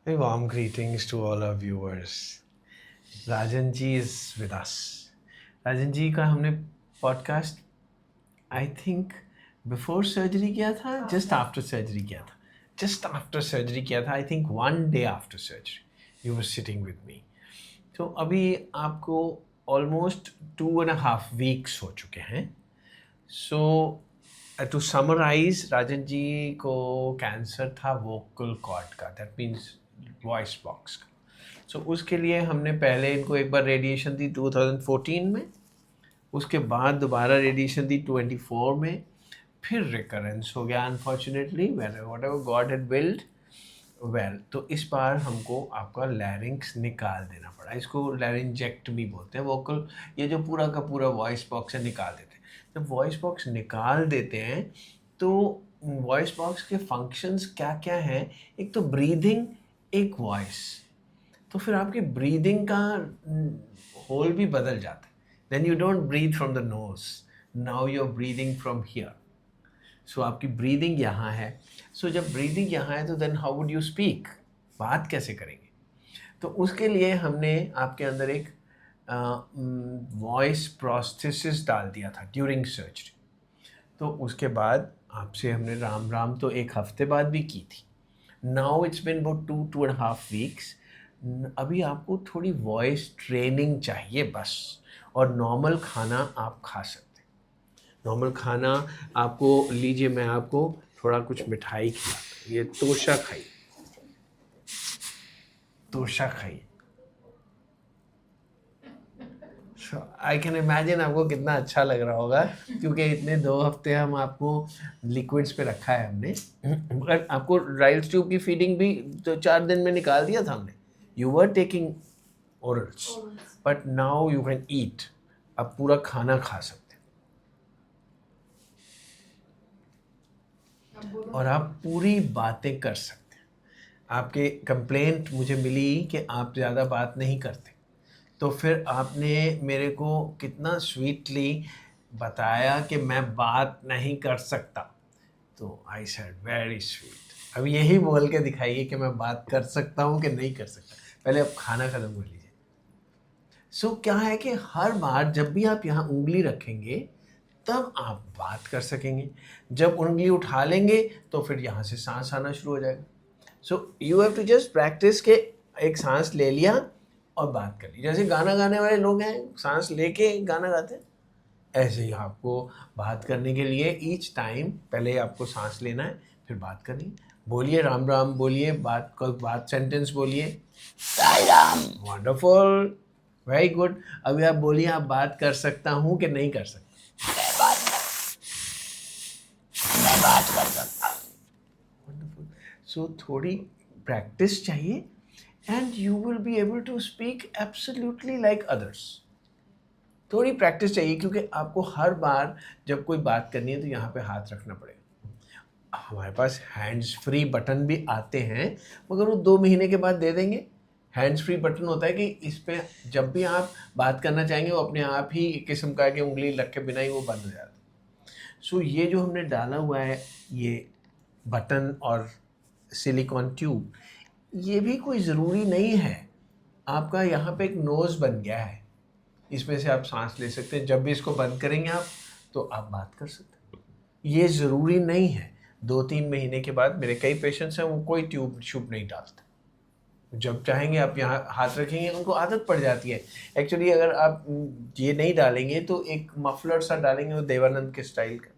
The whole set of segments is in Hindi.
A warm greetings to all our viewers. Rajan ji is with us. Rajan ji का हमने podcast I think before surgery किया था, जस्ट आफ्टर सर्जरी किया था, I think 1 day after surgery you were sitting with me. तो अभी आपको ऑलमोस्ट 2.5 weeks हो चुके हैं. सो टू समराइज, राजन जी को कैंसर था वोकल कॉर्ड का, दैट मीन्स वॉइस बॉक्स का. सो उसके लिए हमने पहले इनको एक बार रेडिएशन दी 2014 में, उसके बाद दोबारा रेडिएशन दी 24 में, फिर रिकरेंस हो गया unfortunately, whatever God had willed well. तो इस बार हमको आपका लैरिंक्स निकाल देना पड़ा. इसको लैरिंजेक्टमी बोलते हैं. वोकल ये जो पूरा का पूरा वॉइस बॉक्स है निकाल देते हैं. जब वॉइस बॉक्स निकाल देते हैं तो वॉइस बॉक्स के फंक्शंस क्या क्या हैं? एक तो ब्रीदिंग, एक वॉइस. तो फिर आपकी ब्रीदिंग का होल भी बदल जाता है. Then you don't breathe from the nose, now you are breathing from here. So आपकी ब्रीदिंग यहाँ है. सो जब ब्रीदिंग यहाँ है तो then how would you speak? बात कैसे करेंगे? तो उसके लिए हमने आपके अंदर एक वॉइस प्रोस्थेसिस डाल दिया था ड्यूरिंग सर्जरी. तो उसके बाद आपसे हमने राम राम तो एक हफ्ते बाद भी की थी. Now it's been about 2.5 weeks. अभी आपको थोड़ी वॉइस ट्रेनिंग चाहिए बस. और नॉर्मल खाना आप खा सकते हैं. नॉर्मल खाना आपको लीजिए, मैं आपको थोड़ा कुछ मिठाई खिलाता हूँ. ये तोशा खाइए, तोशा खाइए. आई कैन इमेजिन आपको कितना अच्छा लग रहा होगा, क्योंकि इतने 2 हफ्ते हम आपको लिक्विड्स पे रखा है हमने. बट आपको राइल्स ट्यूब की फीडिंग भी तो 4 दिन में निकाल दिया था हमने. You were taking orals, but now you can eat. आप पूरा खाना खा सकते हैं और आप पूरी बातें कर सकते हैं. आपके कंप्लेंट मुझे मिली कि आप ज़्यादा बात नहीं करते. तो फिर आपने मेरे को कितना स्वीटली बताया कि मैं बात नहीं कर सकता. तो आई सेड वेरी स्वीट. अब यही बोल के दिखाइए कि मैं बात कर सकता हूँ कि नहीं कर सकता. पहले आप खाना खत्म कर लीजिए. सो क्या है कि हर बार जब भी आप यहाँ उंगली रखेंगे तब आप बात कर सकेंगे. जब उंगली उठा लेंगे तो फिर यहाँ से सांस आना शुरू हो जाएगा. So you have to just practise के एक सांस ले लिया और बात कर ली. जैसे गाना गाने वाले लोग हैं, सांस लेके गाना गाते हैं, ऐसे ही आपको बात करने के लिए ईच टाइम पहले आपको सांस लेना है, फिर बात करनी है. बोलिए राम राम, बोलिए बात सेंटेंस बोलिए. Sai Ram. Wonderful, very good. अभी आप बोलिए, आप बात कर सकता हूँ कि नहीं कर सकता? मैं बात कर सकता हूँ. वंडरफुल. सो थोड़ी प्रैक्टिस चाहिए and you will be able to speak absolutely like others. थोड़ी प्रैक्टिस चाहिए, क्योंकि आपको हर बार जब कोई बात करनी है तो यहाँ पे हाथ रखना पड़ेगा. हमारे पास हैंड्स फ्री बटन भी आते हैं, मगर वो 2 महीने के बाद दे देंगे. हैंड्स फ्री बटन होता है कि इस पे जब भी आप बात करना चाहेंगे वो अपने आप ही एक किस्म का कि उंगली लग के बिना ही वो बंद हो जाता है. सो ये जो हमने डाला हुआ है ये बटन और सिलिकॉन ट्यूब, ये भी कोई ज़रूरी नहीं है. आपका यहाँ पे एक नोज़ बन गया है, इसमें से आप सांस ले सकते हैं. जब भी इसको बंद करेंगे आप तो आप बात कर सकते हैं. ये ज़रूरी नहीं है. 2-3 महीने के बाद मेरे कई पेशेंट्स हैं, वो कोई ट्यूब श्यूब नहीं डालते. जब चाहेंगे आप यहाँ हाथ रखेंगे, उनको आदत पड़ जाती है. एक्चुअली अगर आप ये नहीं डालेंगे तो एक मफलर सा डालेंगे, वो देवानंद के स्टाइल का.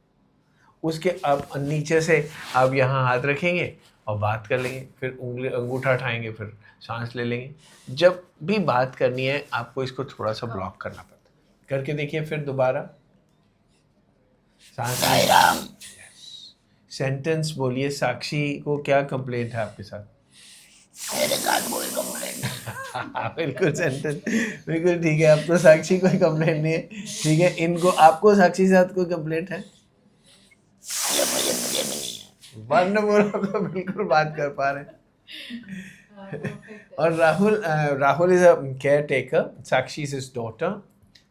उसके आप नीचे से आप यहाँ हाथ रखेंगे और बात कर लेंगे. फिर उंगली अंगूठा उठाएंगे, फिर सांस ले लेंगे. जब भी बात करनी है आपको इसको थोड़ा सा ब्लॉक करना पड़ता है. करके देखिए फिर दोबारा सांस. सेंटेंस बोलिए. साक्षी को क्या कंप्लेंट है आपके साथ? मेरे साथ कोई कंप्लेंट. बिल्कुल सेंटेंस, बिल्कुल ठीक है. अब तो साक्षी कोई कंप्लेंट नहीं है. ठीक है, इनको आपको साक्षी के साथ कोई कंप्लेंट है? वंडरफुल. तो बिल्कुल बात कर पा रहे हैं. और Rahul is a care taker. Sakshi is his daughter.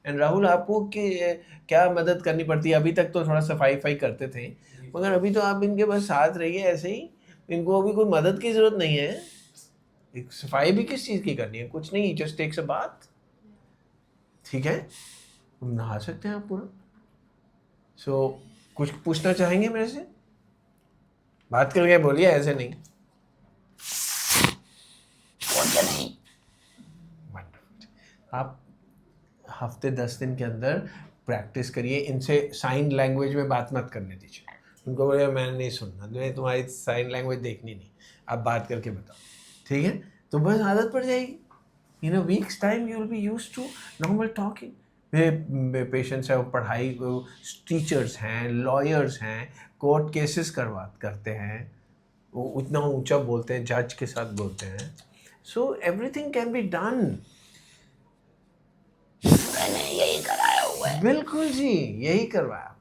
And Rahul, आपको क्या मदद करनी पड़ती है? अभी तक तो थोड़ा सफाई करते थे, मगर अभी तो आप इनके बस साथ रहिए ऐसे ही. इनको अभी कोई मदद की ज़रूरत नहीं है. एक सफाई भी किस चीज़ की करनी है? कुछ नहीं, जस्ट टेक्स अ बाथ। ठीक है, तुम नहा सकते हैं आप पूरा। सो कुछ पूछना चाहेंगे मेरे से? बात करके बोलिए, ऐसे नहीं। कुछ नहीं। आप हफ्ते 10 दिन के अंदर प्रैक्टिस करिए। इनसे साइन लैंग्वेज में बात मत करने दीजिए। उनको बोलिए मैंने नहीं सुनना, मैं तुम्हारी साइन लैंग्वेज देखनी नहीं, आप बात करके बताओ। ठीक है, तो बस आदत पड़ जाएगी। In a weeks time you will be used to normal talking. मेरे पेशेंट्स हैं, वो पढ़ाई, टीचर्स हैं, लॉयर्स हैं, कोर्ट केसेस करते हैं, वो उतना ऊंचा बोलते हैं, जज के साथ बोलते हैं। So everything can be done. मैंने यही कराया हुआ है। बिल्कुल जी, यही करवाया।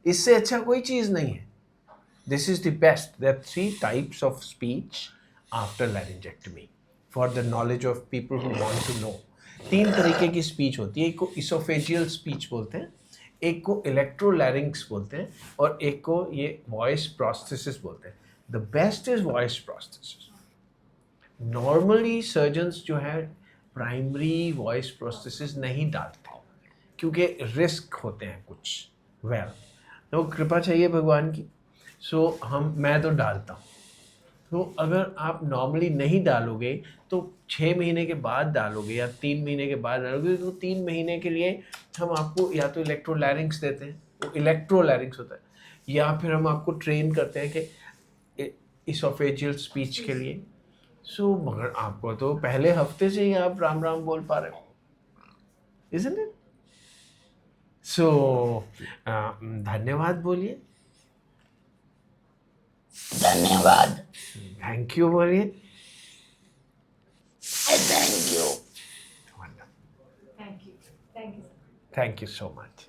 इससे अच्छा कोई चीज़ नहीं है। This is the best. There 3 types of speech after laryngectomy for the knowledge of people who want to know. 3 तरीके की स्पीच होती है। एक को इसोफेजियल स्पीच बोलते हैं, एक को इलेक्ट्रोलैरिंक्स बोलते हैं, और एक को ये वॉइस प्रोस्थेसिस बोलते हैं। The best is voice prosthesis. Normally surgeons जो है प्राइमरी वॉइस प्रोस्थेसिस नहीं डालते क्योंकि रिस्क होते हैं कुछ। वेल, तो कृपा चाहिए भगवान की। मैं तो डालता हूँ। तो अगर आप नॉर्मली नहीं डालोगे तो 6 महीने के बाद डालोगे या 3 महीने के बाद डालोगे, तो 3 महीने के लिए हम आपको या तो इलेक्ट्रोलैरिंक्स देते हैं, वो इलेक्ट्रोलैरिंक्स होता है, या फिर हम आपको ट्रेन करते हैं कि इसोफेजियल स्पीच के लिए। मगर आपको तो पहले हफ्ते से ही आप राम राम बोल पा रहे हो, isn't it? धन्यवाद बोलिए। धन्यवाद। थैंक यू बोलिए। Thank you. Thank you so much.